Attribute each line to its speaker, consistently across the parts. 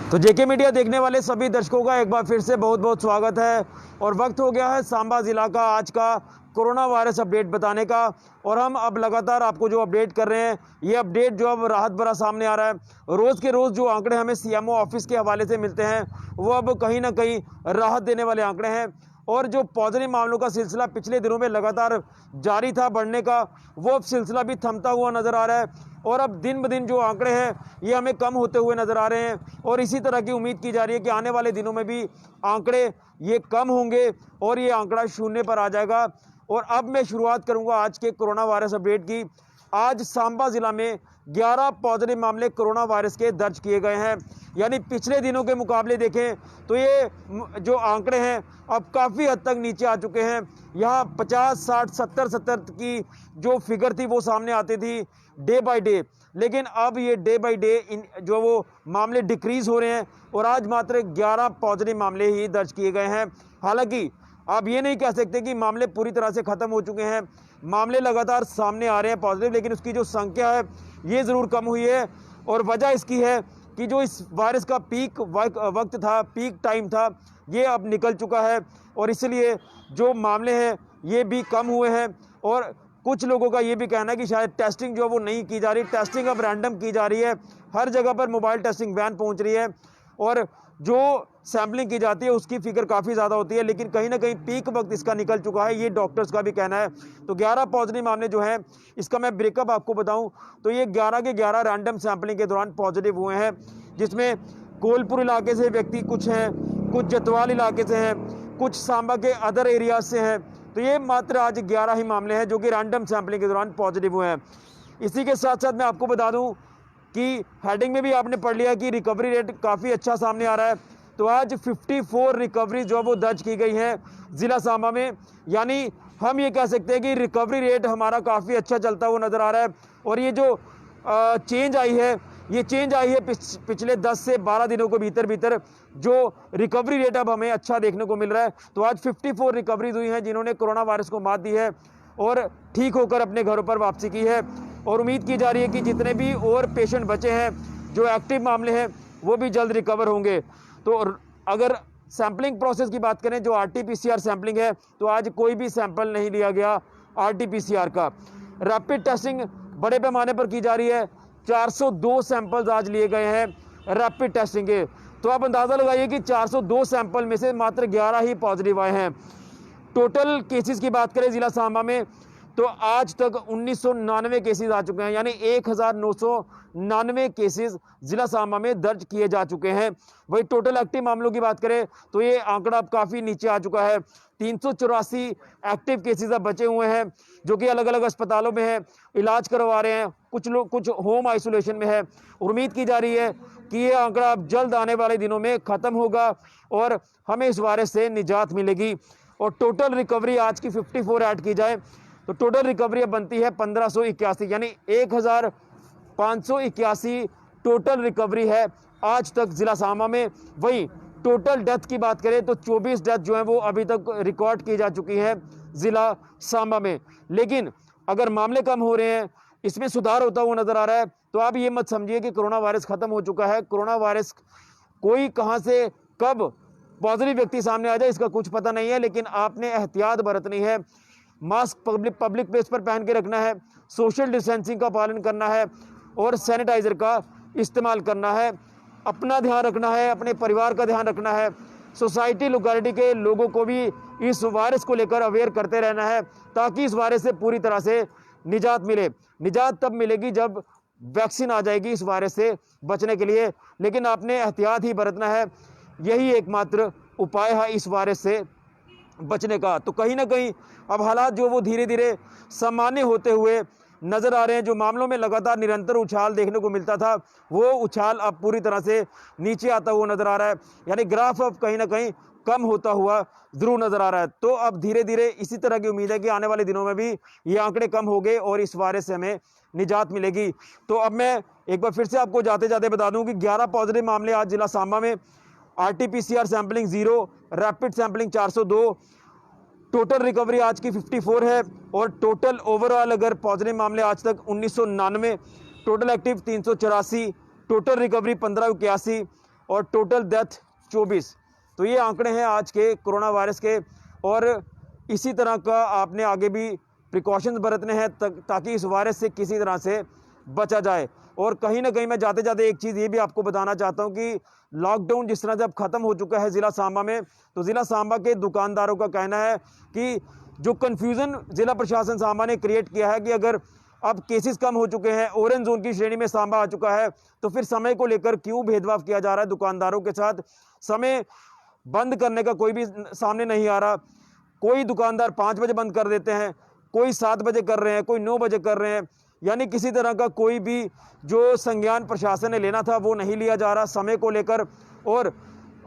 Speaker 1: तो जेके मीडिया देखने वाले सभी दर्शकों का एक बार फिर से बहुत बहुत स्वागत है। और वक्त हो गया है सांबा जिला का आज का कोरोना वायरस अपडेट बताने का। और हम अब लगातार आपको जो अपडेट कर रहे हैं, ये अपडेट जो अब राहत भरा सामने आ रहा है। रोज़ के रोज़ जो आंकड़े हमें सीएमओ ऑफिस के हवाले से मिलते हैं, वो अब कहीं ना कहीं राहत देने वाले आंकड़े हैं। और जो पॉजिटिव मामलों का सिलसिला पिछले दिनों में लगातार जारी था बढ़ने का, वो अब सिलसिला भी थमता हुआ नज़र आ रहा है। और अब दिन ब दिन जो आंकड़े हैं, ये हमें कम होते हुए नज़र आ रहे हैं। और इसी तरह की उम्मीद की जा रही है कि आने वाले दिनों में भी आंकड़े ये कम होंगे और ये आंकड़ा शून्य पर आ जाएगा। और अब मैं शुरुआत करूंगा आज के कोरोना वायरस अपडेट की। आज सांबा जिला में 11 पॉजिटिव मामले कोरोना वायरस के दर्ज किए गए हैं। यानी पिछले दिनों के मुकाबले देखें तो ये जो आंकड़े हैं अब काफ़ी हद तक नीचे आ चुके हैं। यहाँ 50, 60, 70 की जो फिगर थी वो सामने आती थी डे बाय डे, लेकिन अब ये डे बाय डे जो वो मामले डिक्रीज़ हो रहे हैं और आज मात्र 11 पॉजिटिव मामले ही दर्ज किए गए हैं। हालांकि आप ये नहीं कह सकते कि मामले पूरी तरह से ख़त्म हो चुके हैं। मामले लगातार सामने आ रहे हैं पॉजिटिव, लेकिन उसकी जो संख्या है ये ज़रूर कम हुई है। और वजह इसकी है कि जो इस वायरस का पीक वक्त था, पीक टाइम था, ये अब निकल चुका है। और इसलिए जो मामले हैं ये भी कम हुए हैं। और कुछ लोगों का ये भी कहना है कि शायद टेस्टिंग जो वो नहीं की जा रही, टेस्टिंग अब रैंडम की जा रही है। हर जगह पर मोबाइल टेस्टिंग वैन पहुंच रही है और जो सैम्पलिंग की जाती है उसकी फिगर काफ़ी ज़्यादा होती है, लेकिन कहीं ना कहीं पीक वक्त इसका निकल चुका है, ये डॉक्टर्स का भी कहना है। तो 11 पॉजिटिव मामले जो हैं, इसका मैं ब्रेकअप आपको बताऊं तो ये 11 के 11 रैंडम सैम्पलिंग के दौरान पॉजिटिव हुए हैं, जिसमें कोलपुर इलाके से व्यक्ति कुछ हैं, कुछ जतवाल इलाके से हैं, कुछ सांबा के अदर एरियाज से हैं। तो ये मात्र आज 11 ही मामले हैं जो कि रैंडम सैम्पलिंग के दौरान पॉजिटिव हुए हैं। इसी के साथ साथ मैं आपको बता दूं कि हेडिंग में भी आपने पढ़ लिया कि रिकवरी रेट काफ़ी अच्छा सामने आ रहा है। तो आज 54 रिकवरी जो वो दर्ज की गई है ज़िला सांबा में। यानी हम ये कह सकते हैं कि रिकवरी रेट हमारा काफ़ी अच्छा चलता हुआ नज़र आ रहा है। और ये जो चेंज आई है, ये चेंज आई है पिछले 10 से 12 दिनों के भीतर जो रिकवरी रेट अब हमें अच्छा देखने को मिल रहा है। तो आज 54 रिकवरीज हुई हैं जिन्होंने कोरोना वायरस को मात दी है और ठीक होकर अपने घरों पर वापसी की है। और उम्मीद की जा रही है कि जितने भी और पेशेंट बचे हैं, जो एक्टिव मामले हैं, वो भी जल्द रिकवर होंगे। तो अगर सैम्पलिंग प्रोसेस की बात करें, जो RT-PCR सैम्पलिंग है, तो आज कोई भी सैंपल नहीं लिया गया RT-PCR का। रैपिड टेस्टिंग बड़े पैमाने पर की जा रही है। 402 सैंपल्स आज लिए गए हैं रैपिड टेस्टिंग के। तो आप अंदाज़ा लगाइए कि 402 सैंपल में से मात्र 11 ही पॉजिटिव आए हैं। टोटल केसेस की बात करें ज़िला सांबा में, तो आज तक 1999 केसेस आ चुके हैं। यानी 1999 केसेस ज़िला सांबा में दर्ज किए जा चुके हैं। वही टोटल एक्टिव मामलों की बात करें तो ये आंकड़ा अब काफ़ी नीचे आ चुका है। 384 एक्टिव केसेस अब बचे हुए हैं जो कि अलग अलग अस्पतालों में हैं, इलाज करवा रहे हैं। कुछ लोग कुछ होम आइसोलेशन में है। उम्मीद की जा रही है कि ये आंकड़ा अब जल्द आने वाले दिनों में ख़त्म होगा और हमें इस वायरस से निजात मिलेगी। और टोटल रिकवरी आज की 54 ऐड की जाए तो टोटल रिकवरी अब बनती है 1581, यानी 1581 टोटल रिकवरी है आज तक ज़िला सांबा में। वहीं टोटल डेथ की बात करें तो 24 डेथ जो है वो अभी तक रिकॉर्ड की जा चुकी है ज़िला सांबा में। लेकिन अगर मामले कम हो रहे हैं, इसमें सुधार होता हुआ नज़र आ रहा है, तो आप ये मत समझिए कि कोरोना वायरस ख़त्म हो चुका है। कोरोना वायरस कोई कहाँ से कब पॉजिटिव व्यक्ति सामने आ जाए इसका कुछ पता नहीं है, लेकिन आपने एहतियात बरतनी है। मास्क पब्लिक प्लेस पर पहन के रखना है, सोशल डिस्टेंसिंग का पालन करना है और सैनिटाइज़र का इस्तेमाल करना है। अपना ध्यान रखना है, अपने परिवार का ध्यान रखना है। सोसाइटी लोकेलिटी के लोगों को भी इस वायरस को लेकर अवेयर करते रहना है ताकि इस वायरस से पूरी तरह से निजात मिले। निजात तब मिलेगी जब वैक्सीन आ जाएगी इस वायरस से बचने के लिए, लेकिन आपने एहतियात ही बरतना है। यही एकमात्र उपाय है इस वायरस से बचने का। तो कहीं ना कहीं अब हालात जो वो धीरे धीरे सामान्य होते हुए नज़र आ रहे हैं। जो मामलों में लगातार निरंतर उछाल देखने को मिलता था, वो उछाल अब पूरी तरह से नीचे आता हुआ नज़र आ रहा है। यानी ग्राफ अब कहीं ना कहीं कम होता हुआ ज़रूर नज़र आ रहा है। तो अब धीरे धीरे इसी तरह की उम्मीद है कि आने वाले दिनों में भी ये आंकड़े कम हो गए और इस वायरस से हमें निजात मिलेगी। तो अब मैं एक बार फिर से आपको जाते जाते बता दूं कि 11 पॉजिटिव मामले आज जिला सांबा में, RT-PCR sampling 0, rapid sampling 402, total recovery आज की 54 है। और टोटल ओवरऑल अगर पॉजिटिव मामले आज तक 1999, टोटल एक्टिव 384, टोटल रिकवरी 1581, और टोटल डेथ 24। तो ये आंकड़े हैं आज के कोरोना वायरस के। और इसी तरह का आपने आगे भी प्रिकॉशंस बरतने हैं ताकि इस वायरस से किसी तरह से बचा जाए। और कहीं ना कहीं मैं जाते जाते एक चीज़ ये भी आपको बताना चाहता हूँ कि लॉकडाउन जिस तरह से अब ख़त्म हो चुका है ज़िला सांबा में, तो ज़िला सांबा के दुकानदारों का कहना है कि जो कन्फ्यूज़न ज़िला प्रशासन सांबा ने क्रिएट किया है कि अगर अब केसेस कम हो चुके हैं, ऑरेंज जोन की श्रेणी में सांबा आ चुका है, तो फिर समय को लेकर क्यों भेदभाव किया जा रहा है दुकानदारों के साथ। समय बंद करने का कोई भी सामने नहीं आ रहा। कोई दुकानदार 5 बजे बंद कर देते हैं, कोई 7 बजे कर रहे हैं, कोई 9 बजे कर रहे हैं। यानी किसी तरह का कोई भी जो संज्ञान प्रशासन ने लेना था वो नहीं लिया जा रहा समय को लेकर। और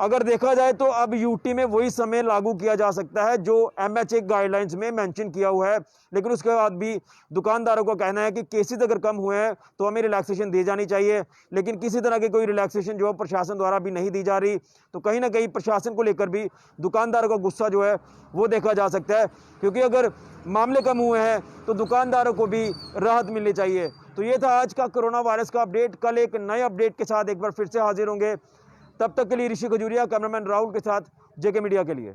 Speaker 1: अगर देखा जाए तो अब यूटी में वही समय लागू किया जा सकता है जो एमएचए गाइडलाइंस में मेंशन किया हुआ है। लेकिन उसके बाद भी दुकानदारों का कहना है कि केसेस अगर कम हुए हैं तो हमें रिलैक्सेशन दी जानी चाहिए, लेकिन किसी तरह की कोई रिलैक्सेशन जो है प्रशासन द्वारा भी नहीं दी जा रही। तो कहीं ना कहीं प्रशासन को लेकर भी दुकानदारों का गुस्सा जो है वो देखा जा सकता है, क्योंकि अगर मामले कम हुए हैं तो दुकानदारों को भी राहत मिलनी चाहिए। तो ये था आज का कोरोना वायरस का अपडेट। कल एक नए अपडेट के साथ एक बार फिर से हाजिर होंगे। तब तक के लिए ऋषि खजूरिया, कैमरामैन राहुल के साथ जेके मीडिया के लिए।